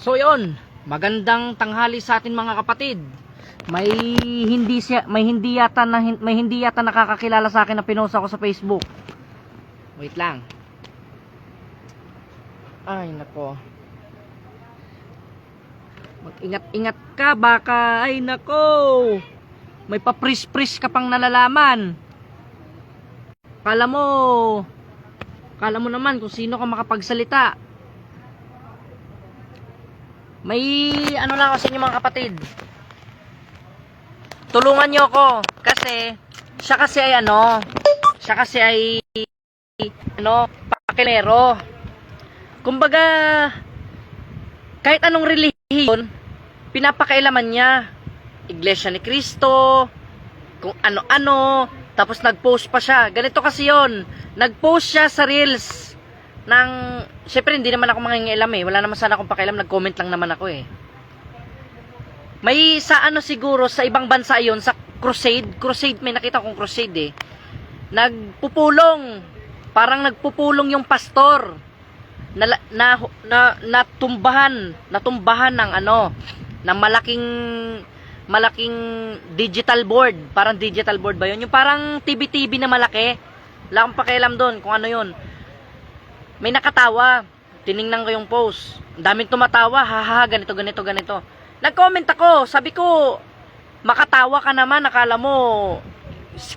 So yun, magandang tanghali sa atin mga kapatid. May hindi yata nakakakilala sa akin na pinost ako sa Facebook. Wait lang. Ay nako. Mag-ingat-ingat ka baka ay nako. May papris-pris ka pang nalalaman. Kala mo naman kung sino ka makapagsalita. May ano lang ako sa inyo mga kapatid. Tulungan nyo ako kasi siya kasi ay pakilero. Kumbaga kahit anong relihiyon pinapakailaman niya. Iglesia ni Cristo, kung ano-ano, tapos nag-post pa siya. Ganito kasi yon. Nag-post siya sa Reels ng, syempre hindi naman ako mangingialam eh. Wala naman sana akong pakialam, nag-comment lang naman ako eh. May sa siguro sa ibang bansa yon, sa crusade, may nakita kong crusade eh. Nagpupulong, parang nagpupulong yung pastor. Natumbahan ng ng malaking digital board. Parang digital board ba yun? Yung parang TV na malaki. Wala akong pakialam doon kung ano yun. May nakatawa. Tiningnan ko yung post. Ang daming tumatawa. Haha, ganito. Nag-comment ako. Sabi ko, makatawa ka naman. Akala mo,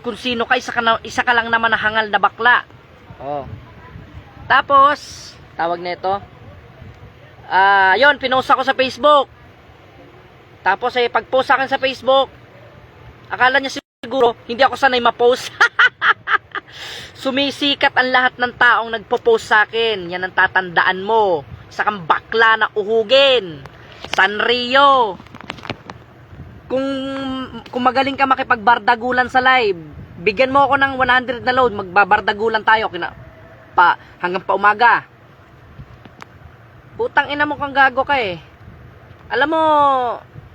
kung sino ka, isa ka lang naman na hangal na bakla. Oh. Tapos, tawag na ito. Yun, pinost ako sa Facebook. Tapos pag-post sa akin sa Facebook, akala niya siguro hindi ako sanay ma-post. Sumisikat ang lahat ng taong nagpo-post sa akin. Yan ang tatandaan mo. Isa kang bakla na uhugin. Sanrio. Kung magaling ka makipagbardagulan sa live, bigyan mo ako ng 100 na load, magbabardagulan tayo hanggang pa umaga. Putang ina mo kang gago ka eh. Alam mo,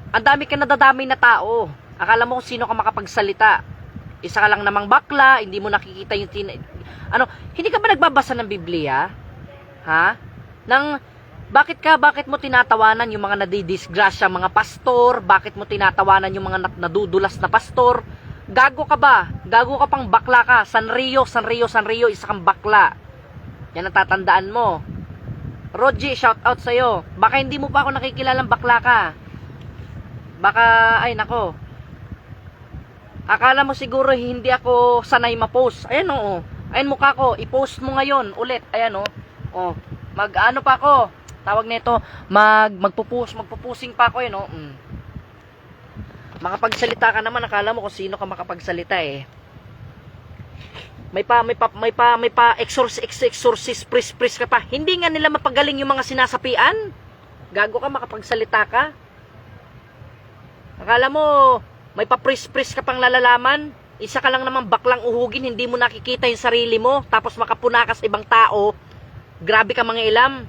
ang dami ka nadadamay na tao. Akala mo kung sino ka makapagsalita. Isa ka lang namang bakla, hindi mo nakikita yung hindi ka ba nagbabasa ng Biblia? Ha? Bakit mo tinatawanan yung mga nadidisgrasya, mga pastor? Bakit mo tinatawanan yung mga nadudulas na pastor? Gago ka ba? Gago ka pang bakla ka. Sanrio, isa kang bakla. Yan ang tatandaan mo. Roji, shout out sa'yo. Baka hindi mo pa ako nakikilalang bakla ka. Baka, ay nako. Akala mo siguro hindi ako sanay ma-post. Ayan o. Ayan mukha ko. I-post mo ngayon ulit. Ayan o. O. Mag-ano pa ako. Tawag nito. Magpupusing pa ako eh no. Makapagsalita ka naman. Akala mo kung sino ka makapagsalita eh. May pa exorcist pris ka pa. Hindi nga nila mapagaling yung mga sinasapian. Gago ka, makapagsalita ka. Akala mo may pa-pris ka pang nalalaman. Isa ka lang naman baklang uhugin, hindi mo nakikita yung sarili mo, tapos makapuna ka sa ibang tao. Grabe ka mangialam.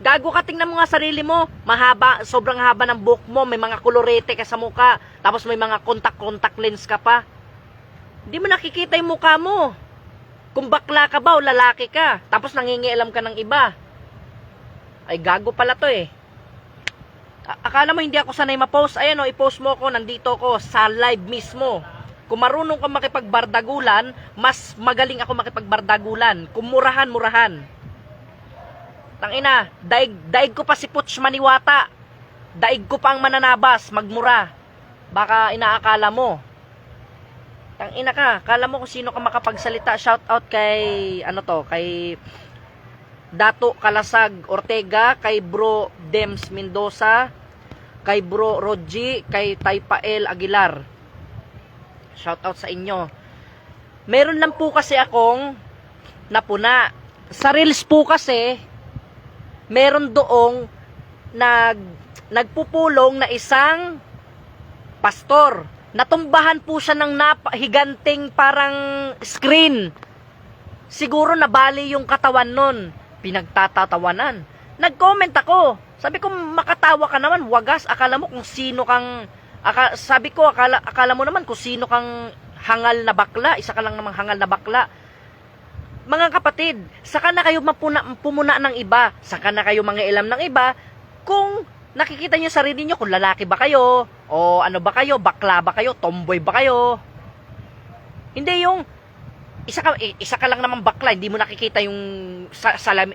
Gago ka, tingnan mo nga sarili mo. Mahaba, sobrang haba ng buhok mo, may mga kolorete ka sa muka, tapos may mga contact lens ka pa. Hindi mo nakikita yung mukha mo. Kung bakla ka ba o lalaki ka, tapos nangingialam ka ng iba. Ay gago pala to eh. Akala mo hindi ako sanay ma-post? Ayan o, i-post mo ko, nandito ko sa live mismo. Kung marunong ka makipagbardagulan, mas magaling ako makipagbardagulan. Kung murahan. Tangina, daig ko pa si Putsch Maniwata. Daig ko pa ang mananabas, magmura. Baka inaakala mo. Tangina ka, akala mo kung sino ka makapagsalita. Shout out kay, kay Dato Kalasag Ortega, kay Bro Dems Mendoza, kay Bro Roji, kay Taypael Aguilar. Shout out sa inyo. Meron lang po kasi akong napuna. Sa Reels po kasi, meron doong nagpupulong na isang pastor. Natumbahan po siya ng higanting parang screen. Siguro nabali yung katawan nun. Pinagtatatawanan. Nag-comment ako. Sabi ko, makatawa ka naman, wagas. Akala mo kung sino kang... akala mo naman kung sino kang hangal na bakla. Isa ka lang namang hangal na bakla. Mga kapatid, saka na kayo pumuna ng iba, saka na kayo mangialam ng iba, kung Nakikita niyo sarili niyo kung lalaki ba kayo, o ano ba kayo, bakla ba kayo, tomboy ba kayo. Hindi yung isa ka lang naman bakla, hindi mo nakikita yung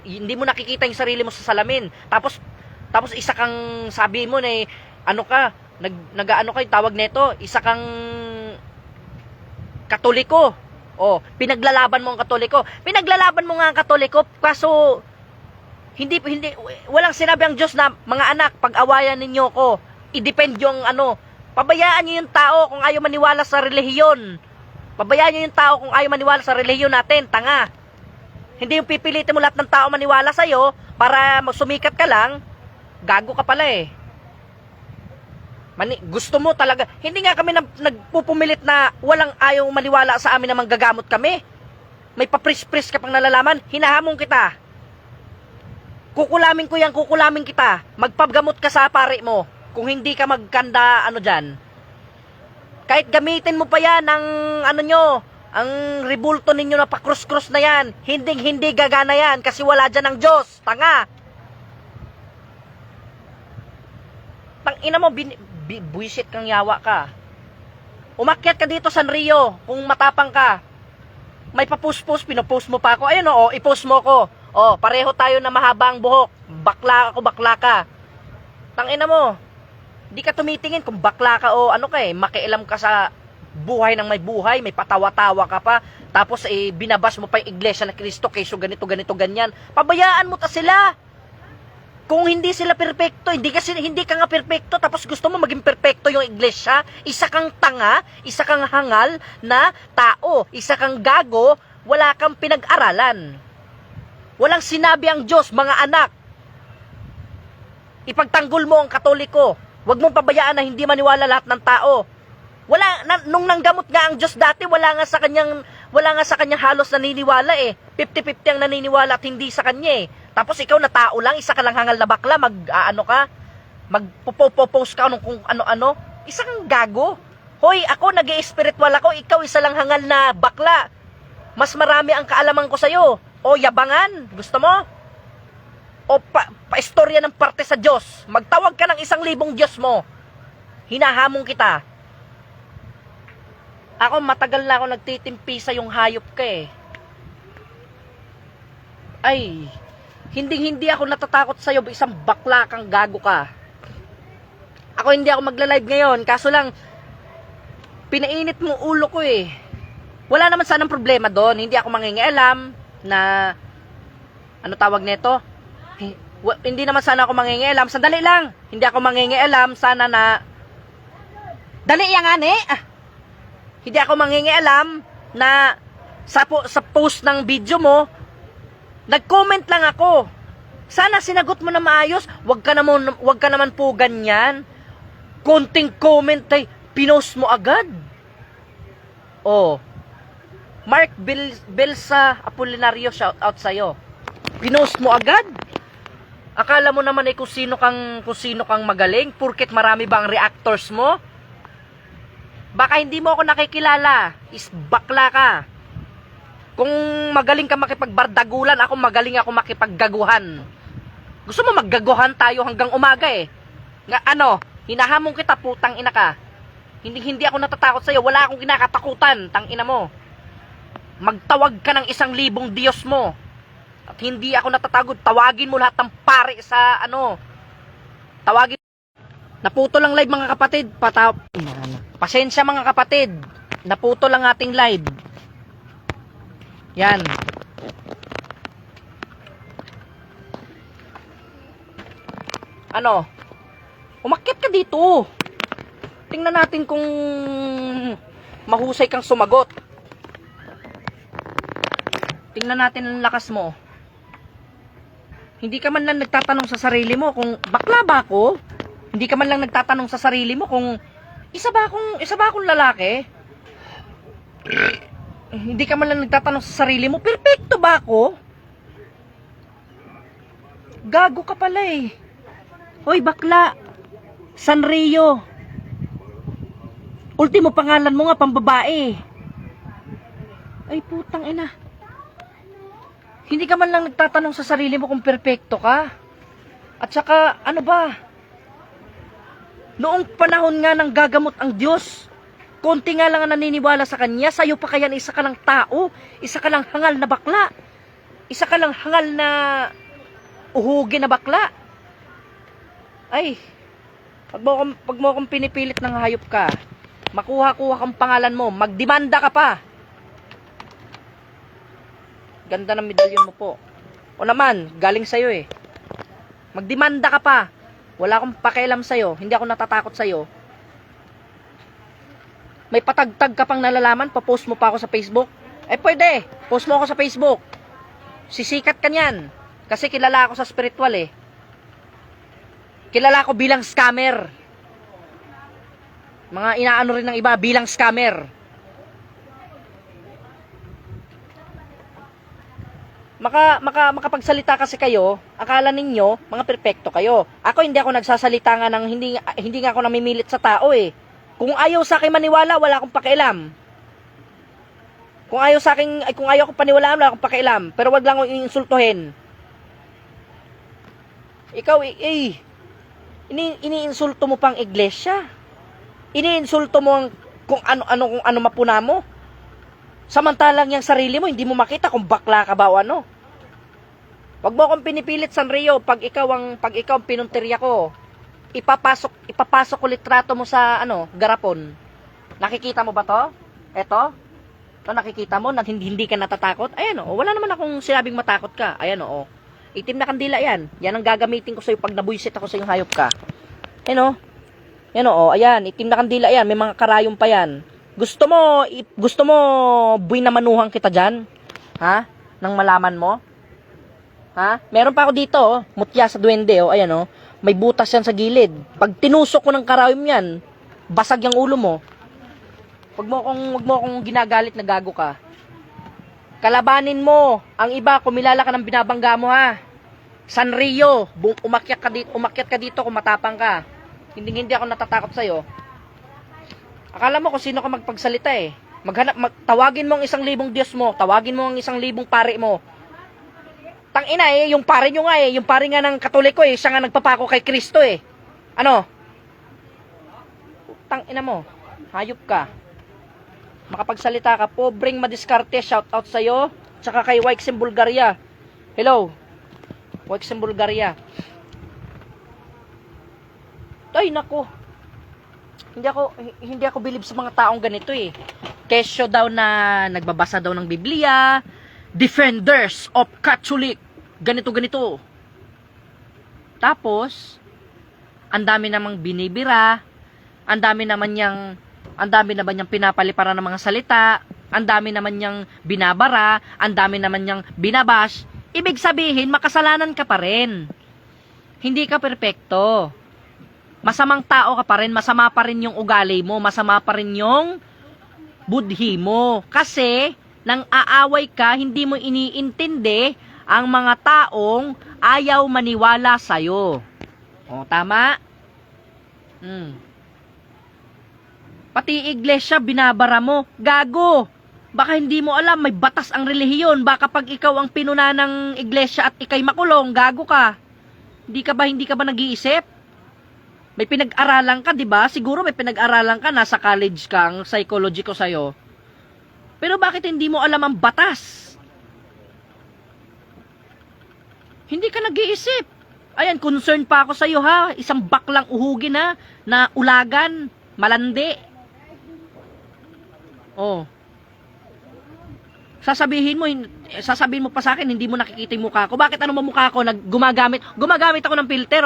hindi mo nakikita yung sarili mo sa salamin. Tapos isa kang sabi mo na ano ka, nag-ano kayo tawag nito, isa kang Katoliko. Oh, pinaglalaban mo ang Katoliko. Pinaglalaban mo nga ang Katoliko, kaso hindi walang sinabi ang Diyos na mga anak, pag-awayan ninyo ko. I-depend yung ano. Pabayaan niyo yung tao kung ayaw maniwala sa relihiyon. Pabayaan niyo yung tao kung ayaw maniwala sa relihiyon natin, tanga. Hindi yung pipilitin mo lahat ng tao maniwala sa iyo para sumikat ka lang. Gago ka pala eh. Gusto mo talaga. Hindi nga kami nagpupumilit na walang ayaw maniwala sa amin na manggagamot kami. May papris-pris ka pang nalalaman, hinahamon kita. Kukulamin ko yan, kukulamin kita. Magpagamot ka sa pare mo. Kung hindi ka magkanda, ano dyan. Kahit gamitin mo pa yan ng, ano nyo, ang ribulto ninyo na pakrus-krus na yan. Hindi gagana yan kasi wala dyan ang Diyos. Tanga. Tangina mo, buisit kang yawa ka. Umakyat ka dito San Rio kung matapang ka. May papost-post, pinopost mo pa ako. Ayun o, i-post mo ko. O, pareho tayo na mahaba ang buhok. Bakla ako, bakla ka. Tangina mo. Di ka tumitingin kung bakla ka o ano ka eh. Makialam ka sa buhay ng may buhay. May patawa-tawa ka pa. Tapos binabas mo pa yung Iglesia na Cristo. Kayso ganito, ganyan. Pabayaan mo ta sila. Kung hindi sila perpekto, hindi ka nga perpekto, tapos gusto mo maging perpekto yung iglesia, isa kang tanga, isa kang hangal na tao, isa kang gago, wala kang pinag-aralan. Walang sinabi ang Diyos, mga anak. Ipagtanggol mo ang Katoliko. Huwag mong pabayaan na hindi maniwala lahat ng tao. Nung nanggamot nga ang Diyos dati, wala nga sa kanyang halos naniniwala eh. 50-50 ang naniniwala at hindi sa kanya eh. Tapos ikaw na tao lang, isa ka lang hangal na bakla, magpo-post ka kung ano-ano. Isa kang gago. Hoy, ako nag-i-spiritual ako, ikaw isa lang hangal na bakla. Mas marami ang kaalaman ko sa'yo. O yabangan, gusto mo? O pa-istorya ng parte sa Diyos. Magtawag ka ng 1,000 Diyos mo. Hinahamon kita. Ako, matagal na ako nagtitimpi sa yung hayop ka eh. Ay, hindi ako natatakot sa'yo, isang bakla kang gago ka. Ako hindi ako magla-live ngayon, kaso lang, pinainit mo ulo ko eh. Wala naman sanang problema doon, hindi ako mangingialam na, ano tawag nito? Hindi naman sana ako mangingialam, sandali lang, hindi ako mangingialam, sana na, dali yan nga hindi ako mangingialam na sa post ng video mo, nag-comment lang ako. Sana sinagot mo na maayos. Wag ka naman po ganyan. Konting comment ay pinost mo agad. Oh. Mark Belsa Apolinario, shout out sa'yo. Pinost mo agad. Akala mo naman kung sino kang magaling, porket marami ba ang reactors mo? Baka hindi mo ako nakikilala. Is bakla ka. Kung magaling ka makipagbardagulan, ako magaling ako makipaggaguhan. Gusto mo maggaguhan tayo hanggang umaga eh. Nga ano, hinahamon kita, putang ina ka. Hindi ako natatakot sa'yo, wala akong kinakatakutan, tang ina mo. Magtawag ka ng 1,000 Diyos mo. At hindi ako natatagod, tawagin mo lahat ng pare sa ano. Tawagin. Naputo lang live mga kapatid. Pasensya mga kapatid. Naputo lang ating live. Yan. Ano? Umakyat ka dito. Tingnan natin kung mahusay kang sumagot. Tingnan natin ang lakas mo. Hindi ka man lang nagtatanong sa sarili mo kung bakla ba ako? Hindi ka man lang nagtatanong sa sarili mo kung isa ba akong lalaki? Hindi ka man lang nagtatanong sa sarili mo, perfecto ba ako? Gago ka pala eh. Hoy bakla, San Rio. Ultimo pangalan mo nga, pambabae. Ay putang ina. Hindi ka man lang nagtatanong sa sarili mo kung perfecto ka. At saka, ano ba? Noong panahon nga ng gagamot ang Diyos, konti nga lang ang naniniwala sa Kanya, sa'yo pa kaya na isa ka lang tao, isa ka lang hangal na bakla, isa ka lang hangal na uhugin na bakla. Ay, pag mo akong pinipilit ng hayop ka, makuha-kuha kang pangalan mo, magdemanda ka pa. Ganda ng medalyon mo po. O naman, galing sa'yo eh. Magdemanda ka pa. Wala akong pakialam sa'yo. Hindi ako natatakot sa'yo. May patagtag ka pang nalalaman, papost mo pa ako sa Facebook? Eh pwede, post mo ako sa Facebook. Sisikat ka niyan. Kasi kilala ako sa spiritual eh. Kilala ko bilang scammer. Mga inaano rin ng iba bilang scammer. Makapagsalita kasi kayo, akala ninyo, mga perpekto kayo. Ako hindi ako nagsasalita nga ng hindi nga ako namimilit sa tao eh. Kung ayaw sa akin maniwala, wala akong pakialam. Kung ayaw ko paniwalaan, wala akong pakialam. Pero wag lang akong iinsultuhin. Ikaw iniinsulto mo pang iglesia. Iniinsulto mo kung ano mapuna mo. Samantalang yung sarili mo, hindi mo makita kung bakla ka ba o ano. Wag mo akong pinipilit, Sanrio, pag ikaw ang pinuntirya ko, ipapasok ko litrato mo sa garapon. Nakikita mo ba to? Eto? To nakikita mo na hindi ka natatakot? Ayan wala naman akong sinabing matakot ka. Ayan itim na kandila yan. Yan ang gagamitin ko sa iyo pag nabuisit ako sa yung hayop ka. Ayan ayan, itim na kandila yan, may mga karayom pa yan. Gusto mo buhay na manuhang kita dyan? Ha? Nang malaman mo? Ha? Meron pa ako dito, mutya sa duwende, ayan may butas yan sa gilid. Pag tinusok ko ng karayom yan, basag yung ulo mo. Wag mo akong ginagalit na gago ka. Kalabanin mo ang iba, kumilala ka ng binabangga mo ha. Sanrio, umakyat ka dito kung matapang ka. Hindi ako natatakot sa'yo. Akala mo kung sino ka magpagsalita eh. Tawagin mo ang 1,000 Diyos mo. Tawagin mo ang 1,000 pare mo. Tangina yung pare nyo nga yung pare nga ng Katoliko siya nga nagpapako kay Kristo Ano? Tangina mo. Hayop ka. Makapagsalita ka, pobreng madiskarte, shout out sa'yo. Tsaka kay Wixen Bulgaria. Hello. Wixen Bulgaria. Ay, nako. Hindi ako believe sa mga taong ganito Kesyo daw na nagbabasa daw ng Biblia, defenders of Catholic, ganito. Tapos, ang dami namang binibira, ang dami naman niyang pinapalipara ng mga salita, ang dami naman niyang binabara, ang dami naman niyang binabash. Ibig sabihin, makasalanan ka pa rin. Hindi ka perpekto. Masamang tao ka pa rin, masama pa rin yung ugali mo, masama pa rin yung budhi mo. Kasi, nang aaway ka, hindi mo iniintindi ang mga taong ayaw maniwala sa'yo. Tama? Pati iglesia, binabara mo. Gago! Baka hindi mo alam, may batas ang relihiyon. Baka pag ikaw ang pinuna ng iglesia at ikay makulong, gago ka. Hindi ka ba nag-iisip? May pinag-aralan ka, 'di ba? Siguro may pinag-aralan ka, nasa college ka, ang psychology ko sa'yo. Pero bakit hindi mo alam ang batas? Hindi ka nag-iisip. Ayan, concerned pa ako sa'yo ha. Isang baklang uhugin ha, na ulagan, malandi. Sasabihin mo pa sa akin, hindi mo nakikita yung mukha ko. Bakit mo mukha ko? Gumagamit ako ng filter,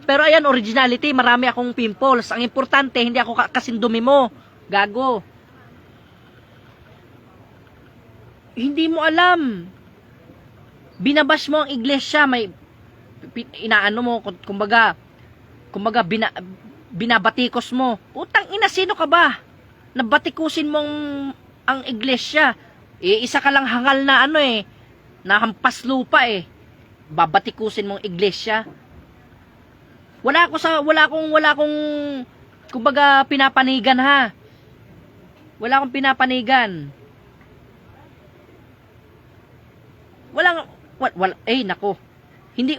Pero ayan, originality, marami akong pimples. Ang importante, hindi ako kasindumi mo. Gago. Hindi mo alam. Binabash mo ang iglesia, may inaano mo, kumbaga binabatikos mo. Putang ina, sino ka ba? Nabatikusin mong ang iglesia. Isa ka lang hangal na na hampas lupa babatikusin mong iglesia. Wala akong kumbaga pinapanigan ha. Wala akong pinapanigan. Nako.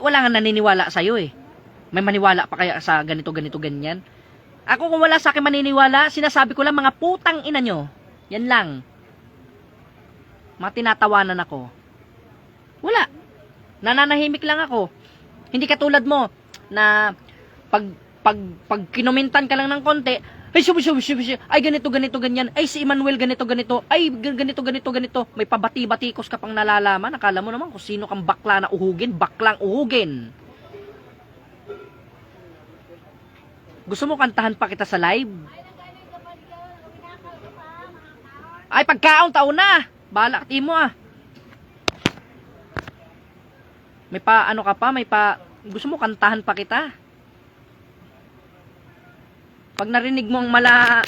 Wala nga naniniwala sa iyo May maniwala pa kaya sa ganito ganyan? Ako kung wala sa akin maniniwala, sinasabi ko lang mga putang ina nyo. Yan lang. Mga tinatawanan ako. Wala. Nananahimik lang ako. Hindi katulad mo na pag kinumintan ka lang ng konti, ay ay ganito ganyan, ay si Emmanuel ganito, ay ganito. May pabati-batikos ka pang nalalaman. Akala mo naman kung sino kang bakla na uhugin, baklang uhugin. Gusto mo kantahan pa kita sa live? Ay, pagkaon taon na. Balak mo ah. May pa, ano ka pa? Gusto mo kantahan pa kita? Pag narinig mo ang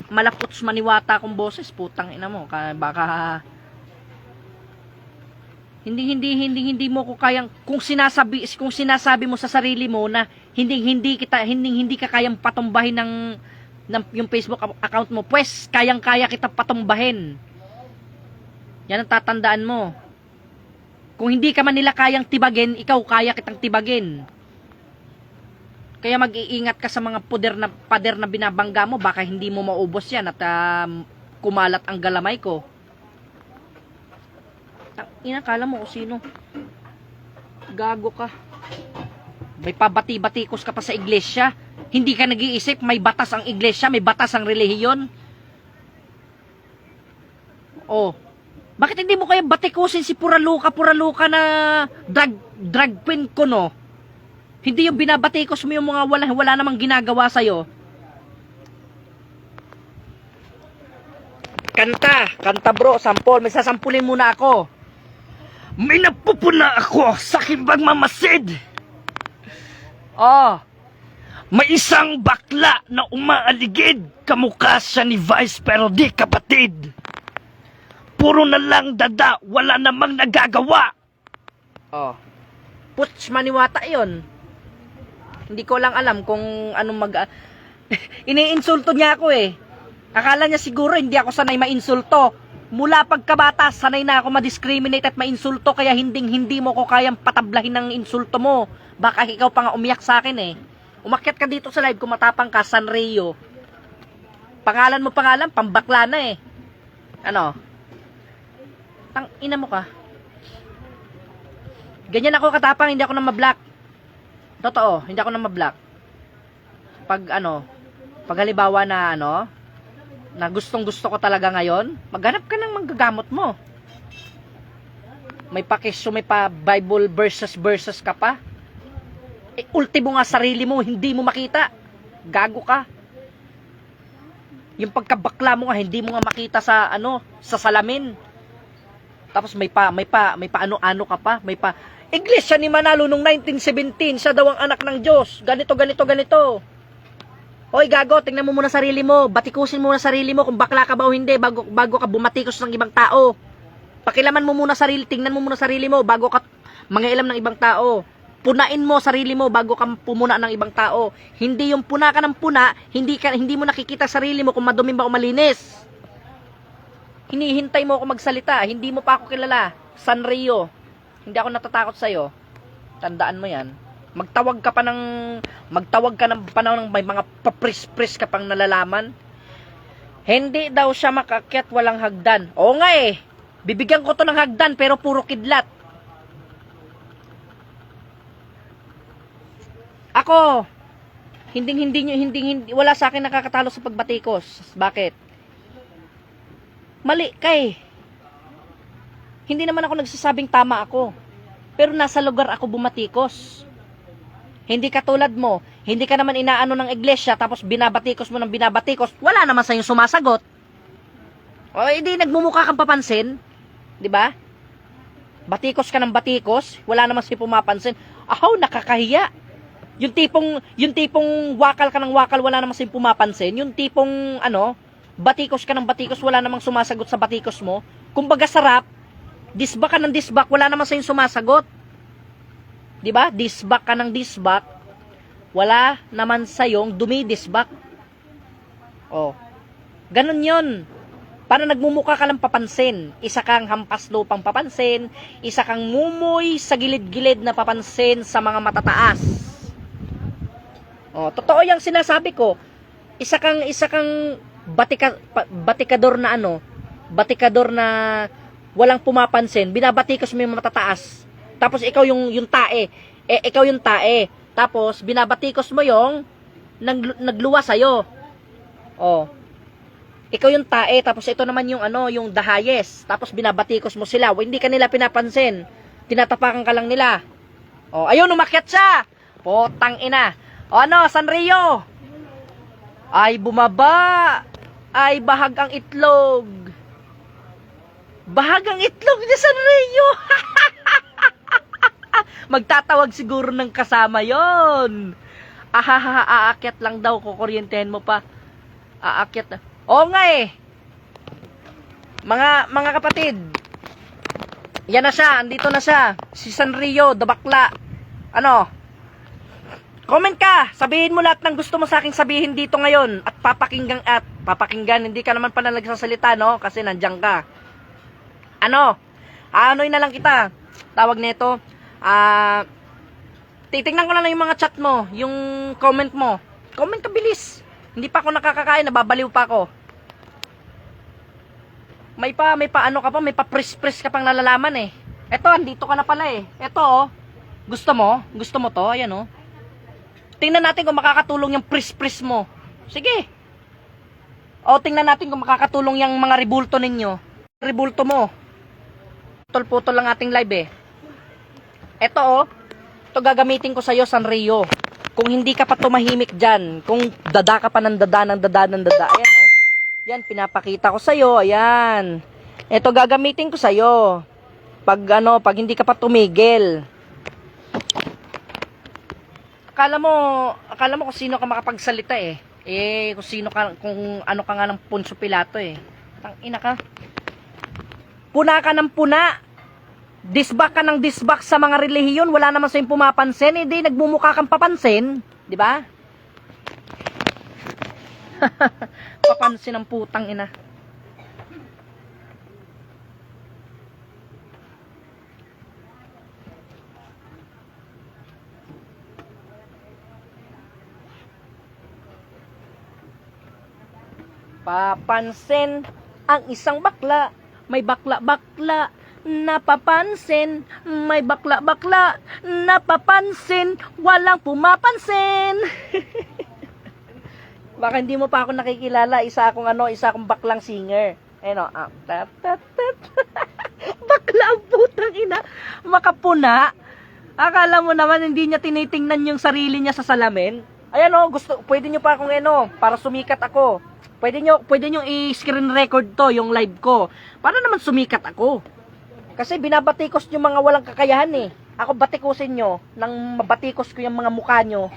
malaputs maniwata kong boses, putang ina mo. Baka hindi mo ko kayang kung sinasabi mo sa sarili mo na hindi ka kayang patumbahin ng yung Facebook account mo, pues kayang-kaya kita patumbahin. Yan ang tatandaan mo. Kung hindi ka man nila kayang tibagin, ikaw kaya kitang tibagin. Kaya mag-iingat ka sa mga pader na binabangga mo, baka hindi mo maubos yan at kumalat ang galamay ko. Inakala mo kung sino. Gago ka. May pabati-batikos ka pa sa iglesia. Hindi ka nag-iisip, may batas ang iglesia, may batas ang relihiyon. Oh. Bakit hindi mo kaya batikusin si Puraluka na drag queen ko, no? Hindi yung binabatikos mo yung mga wala namang ginagawa sa'yo. Kanta bro, sampol. May sasampulin muna ako. May napupuna ako sa aking pagmamasid. Oh. May isang bakla na umaaligid. Kamukha siya ni Vice pero di kapatid. Puro na lang dada, wala namang nagagawa. Oh. Puts maniwata yon. Hindi ko lang alam kung anong iniinsulto niya ako eh. Akala niya siguro hindi ako sanay mainsulto. Mula pagkabata, sanay na ako ma-discriminate at mainsulto, kaya hindi mo ko kayang patablahin ng insulto mo. Baka ikaw pa nga umiyak sa akin eh. Umakyat ka dito sa live kung matapang ka, Sanrio. Pangalan, pambakla na eh. Ano? Tang ina mo ka. Ganyan ako katapang, hindi ako na ma-block. Totoo, hindi ako na ma-block. Pag halimbawa na na gustong-gusto ko talaga ngayon, maghanap ka ng manggagamot mo. May pakisyo, may pa Bible verses ka pa. Eh, ultimo nga sarili mo, hindi mo makita. Gago ka. Yung pagkabakla mo nga, hindi mo nga makita sa sa salamin. Tapos may pa ano ka pa, Iglesia ni Manalo nung 1917, siya daw ang anak ng Diyos. Ganito. Hoy gago, tingnan mo muna sarili mo. Batikusin mo muna sarili mo kung bakla ka ba o hindi bago ka bumatikos ng ibang tao. Pakilaman mo muna sarili, tingnan mo muna sarili mo bago ka mangialam ng ibang tao. Punain mo sarili mo bago ka pumuna ng ibang tao. Hindi yung puna ka ng puna, hindi mo nakikita sarili mo kung madumi ba o malinis. Hinihintay mo ako magsalita, hindi mo pa ako kilala. Sanrio. Hindi ako natatakot sa'yo. Tandaan mo yan. Magtawag ka ng panahon ng may mga papris-pris ka pang nalalaman. Hindi daw siya makakyat walang hagdan. Oo nga eh. Bibigyan ko to ng hagdan pero puro kidlat. Ako, hindi wala sa akin nakakatalo sa pagbatikos. Bakit? Mali ka eh. Hindi naman ako nagsasabing tama ako. Pero nasa lugar ako bumatikos. Hindi katulad mo, hindi ka naman inaano ng iglesia tapos binabatikos mo ng binabatikos, wala naman sa'yong sumasagot. O hindi nagmumukha kang papansin, 'di ba? Batikos ka ng batikos, wala naman sa'yo pumapansin. Ahaw, nakakahiya. Yung tipong wakal ka ng wakal, wala naman sa'yo pumapansin. Yung tipong batikos ka ng batikos, wala namang sumasagot sa batikos mo. Kumbaga sarap, disbak ka ng disbak, wala naman sa'yo sumasagot. 'Di ba? Disbak ka ng disbak, wala naman sayong dumidisbak. Oh. Ganun 'yon. Para nagmumukha ka lang papansin, isa kang hampas lupang papansin, isa kang mumoy sa gilid-gilid na papansin sa mga matataas. Oh, totoo 'yang sinasabi ko. isa kang batikador na ano, batikador na walang pumapansin, binabatikos mo yung matataas. Tapos ikaw yung tae. Ikaw yung tae. Tapos binabatikos mo yung nagluwa sa'yo. Oh. Ikaw yung tae, tapos ito naman yung ano, yung the highest. Tapos binabatikos mo sila. Hindi ka nila pinapansin. Tinatapakan ka lang nila. Oh, ayun, umakyat siya. Potang ina. O ano, Sanrio? Ay bumaba. Ay bahag ang itlog. Bahag ang itlog ni Sanrio. Magtatawag siguro ng kasama yon. Ahaha, aakyat lang daw, kukuryentahin mo pa. Aakyat na. Oo nga eh. Mga kapatid. Yan na siya, andito na siya. Si Sanrio, dabakla. Ano? Comment ka, sabihin mo lahat ng gusto mo sa aking sabihin dito ngayon. At papakinggan, hindi ka naman pala nagsasalita, no? Kasi nandiyan ka. Ano? Ano'y na lang kita. Tawag nito. Titingnan ko na lang yung mga chat mo, yung comment mo. Comment ka bilis. Hindi pa ako nakakakain, nababaliw pa ako. May pa ano ka pa, may pa press ka pang nalalaman eh. Eto, andito ka na pala eh. Eto oh. Gusto mo to? Ayan oh. Tingnan natin kung makakatulong yung press mo. Sige. O, tingnan natin kung makakatulong yung mga rebulto ninyo. Rebulto mo. Putol-putol lang ating live eh. Eto oh. Ito gagamitin ko sa'yo, Sanrio. Kung hindi ka pa tumahimik dyan, kung dada ka pa ng dada. Ayan oh. Yan, pinapakita ko sa'yo. Ayan. Ito gagamitin ko sa'yo. Pag hindi ka pa tumigil. Akala mo kung sino ka makapagsalita eh. Kung ano ka nga ng Poncio Pilato eh. Tangina ka. Puna ka ng puna. Disbak ka ng disbak sa mga relihiyon. Wala naman sa'yo pumapansin. Hindi, nagmumukha kang papansin. Di ba? Papansin ng putang ina. Papansin ang isang bakla. May bakla-bakla. Napapansin, may bakla-bakla, napapansin, walang pumapansin. Baka hindi mo pa ako nakikilala, isa akong baklang singer. Ayun o, bakla ang putang ina, makapuna. Akala mo naman hindi niya tinitingnan yung sarili niya sa salamin. Ayan o, pwede nyo pa akong para sumikat ako. Pwede nyo i-screen record to, yung live ko. Para naman sumikat ako. Kasi binabatikos nyo mga walang kakayahan eh. Ako batikusin nyo, nang mabatikos ko yung mga mukha nyo.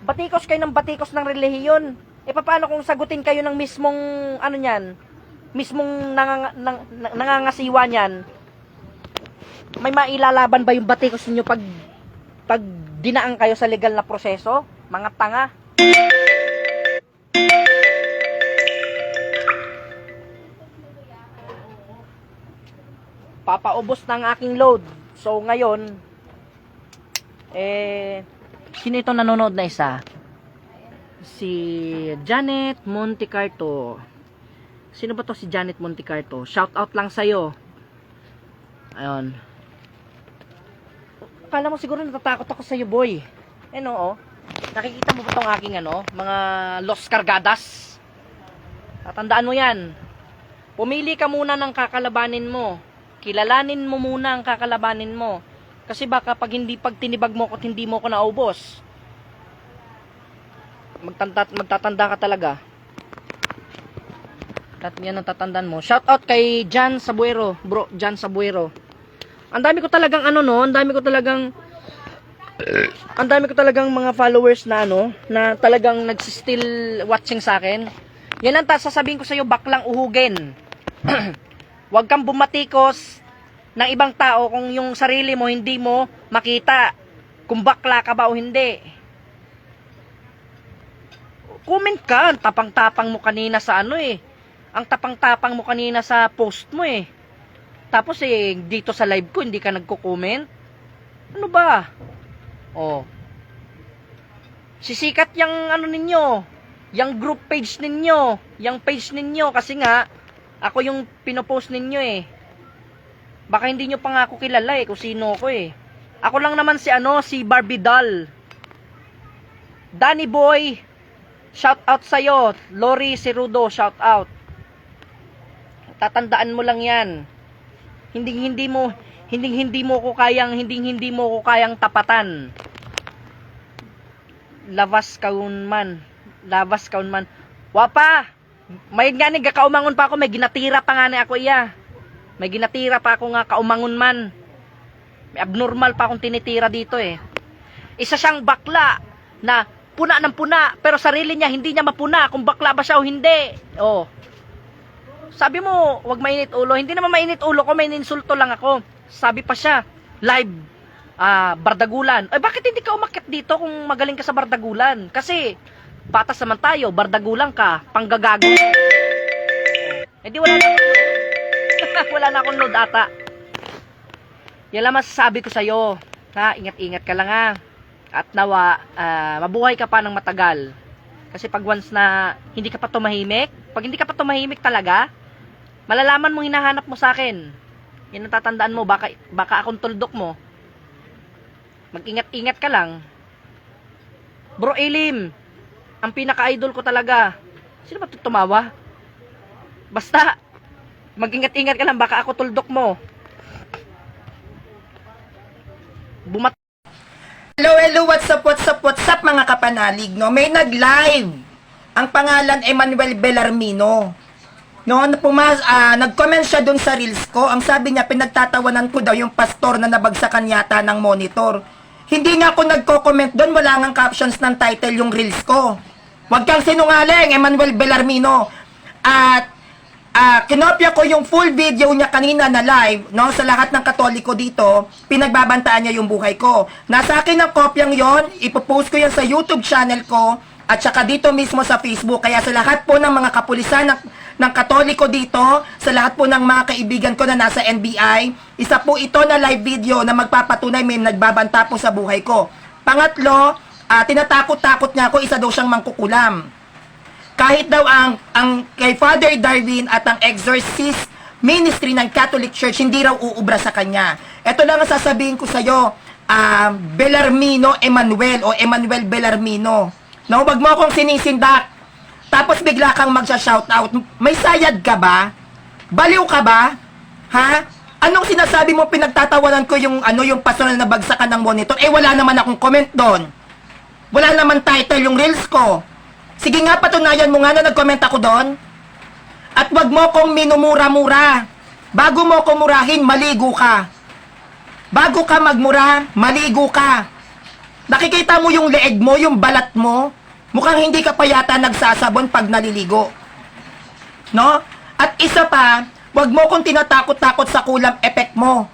Batikos kayo ng batikos ng relihiyon. E paano kung sagutin kayo ng mismong, mismong nangangasiwa niyan? May mailalaban ba yung batikos niyo pag dinaan kayo sa legal na proseso? Mga tanga. Papaubos ng aking load. So ngayon, sino ito nanonood na isa? Si Janet Montecarto. Sino ba to si Janet Montecarto? Shout out lang sa'yo. Ayun. Akala mo siguro natatakot ako sa'yo, boy. Oo. Nakikita mo ba tong aking mga Los Cargadas? Tatandaan mo yan. Pumili ka muna ng kakalabanin mo. Kilalanin mo muna ang kakalabanin mo. Kasi baka pag tinibag mo ko at hindi mo ko naubos, magtatanda ka talaga. Yan ang tatandaan mo. Shout out kay Jan Sabuero, bro, Jan Sabuero. Ang dami ko talagang ang dami ko talagang mga followers na na talagang nagsi-still watching sa akin. Yan ang sasabihin ko sa iyo, baklang uhugin. Huwag kang bumatikos ng ibang tao kung yung sarili mo hindi mo makita kung bakla ka ba o hindi. Comment ka, tapang-tapang mo kanina sa ang tapang-tapang mo kanina sa post mo eh. Tapos dito sa live ko hindi ka nagko-comment. Ano ba? Oh. sisikat yung ano ninyo, yung group page ninyo, yung page ninyo, kasi nga, ako yung pinopost ninyo eh. Baka hindi nyo pa nga ako kilala eh, kung sino ko eh. Ako lang naman si si Barbie Doll. Danny Boy, shout out sa'yo. Lori Cerudo, shout out. Tatandaan mo lang yan. Hindi mo ko kayang tapatan. Labas kaun man. Wapa. May nga ni kaumangon pa ako, may ginatira pa nga ni ako iya. May ginatira pa ako nga kaumangon man. May abnormal pa akong tinitira dito eh. Isa siyang bakla na puna ng puna, pero sarili niya hindi niya mapuna kung bakla ba siya o hindi. Oh. Sabi mo, wag mainit ulo. Hindi naman mainit ulo ko, may insulto lang ako. Sabi pa siya, live bardagulan. Ay, bakit hindi ka umakyat dito kung magaling ka sa bardagulan? Kasi, patas naman tayo, bardagulan ka, panggagago. Eh di wala na wala na akong load ata. Yan lang masasabi ko sa'yo. Ha, ingat-ingat ka lang ha. At nawa, mabuhay ka pa ng matagal. Kasi pag once na hindi ka pa tumahimik, pag hindi ka pa tumahimik talaga, malalaman mong hinahanap mo sa akin. Yan ang tatandaan mo, baka akong tuldok mo. Mag-ingat-ingat ka lang. Bro Elim, ang pinaka-idol ko talaga. Sino ba tumawa? Basta, mag-ingat-ingat ka lang, baka ako tuldok mo. Hello, what's up mga kapanalig, no? May nag-live. Ang pangalan Emmanuel Bellarmino. No, nag-comment siya dun sa reels ko. Ang sabi niya, pinagtatawanan ko daw yung pastor na nabagsakan yata ng monitor. Hindi nga ako nagko-comment doon, wala ngang captions ng title yung reels ko. Huwag kang sinungaling, Emmanuel Bellarmino. At kinopya ko yung full video niya kanina na live, no, sa lahat ng Katoliko dito, pinagbabantaan niya yung buhay ko. Nasa akin ang kopyang yon, ipopost ko yan sa YouTube channel ko, at saka dito mismo sa Facebook. Kaya sa lahat po ng mga kapulisan ng Katoliko dito, sa lahat po ng mga kaibigan ko na nasa NBI, isa po ito na live video na magpapatunay may nagbabanta po sa buhay ko. Pangatlo, tinatakot-takot niya ako, isa daw siyang mangkukulam. Kahit daw ang kay Father Darwin at ang exorcist ministry ng Catholic Church hindi raw uubra sa kanya. Ito lang ang sasabihin ko sa iyo, Bellarmino Emmanuel o Emmanuel Bellarmino. No, wag mo akong sinisindak. Tapos bigla kang magsha-shoutout. May sayad ka ba? Baliw ka ba? Ha? Anong sinasabi mo, pinagtatawanan ko yung yung pastor na nabagsakan ng monitor? Eh wala naman akong comment doon. Wala naman title yung reels ko. Sige nga, patunayan mo nga na nag-comment ako doon. At wag mo kong minumura-mura. Bago mo ko murahin, maligo ka. Bago ka magmura, maligo ka. Nakikita mo yung leeg mo, yung balat mo. Mukhang hindi ka pa yata nagsasabon pag naliligo. No? At isa pa, wag mo kong tinatakot-takot sa kulam effect mo.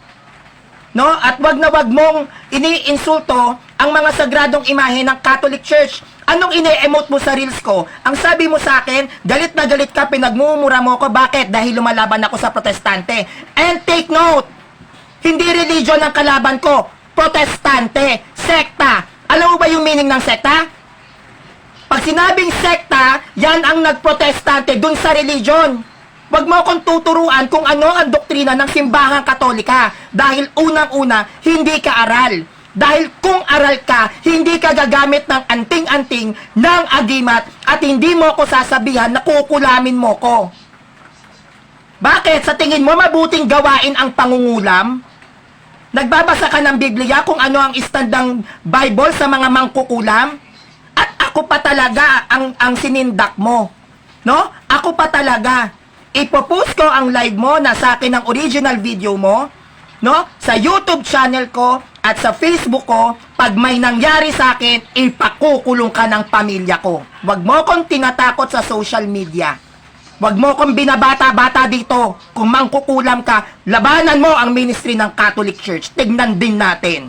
No? At wag mong iniinsulto ang mga sagradong imahe ng Catholic Church. Anong ine-emote mo sa reels ko? Ang sabi mo sa akin, galit na galit ka, pinagmumura mo ko. Bakit? Dahil lumalaban ako sa protestante. And take note, hindi religion ang kalaban ko. Protestante. Sekta. Alam mo ba yung meaning ng sekta? Pag sinabing sekta, yan ang nagprotestante dun sa religion. Wag mo akong tuturuan kung ano ang doktrina ng simbahang katolika. Dahil unang-una, hindi ka aral. Dahil kung aral ka, hindi ka gagamit ng anting-anting ng agimat at hindi mo ko sasabihan na kukulamin mo ko. Bakit? Sa tingin mo mabuting gawain ang pangungulam? Nagbabasa ka ng Biblia kung ano ang istandang Bible sa mga mangkukulam? At ako pa talaga ang sinindak mo. No? Ako pa talaga. Ipopost ko ang live mo na sa akin ang original video mo, no? Sa YouTube channel ko at sa Facebook ko. Pag may nangyari sa akin, ipakukulong ka ng pamilya ko. Huwag mo akong tinatakot sa social media. Huwag mo akong binabata-bata dito. Kung mangkukulam ka, labanan mo ang ministry ng Catholic Church. Tignan din natin.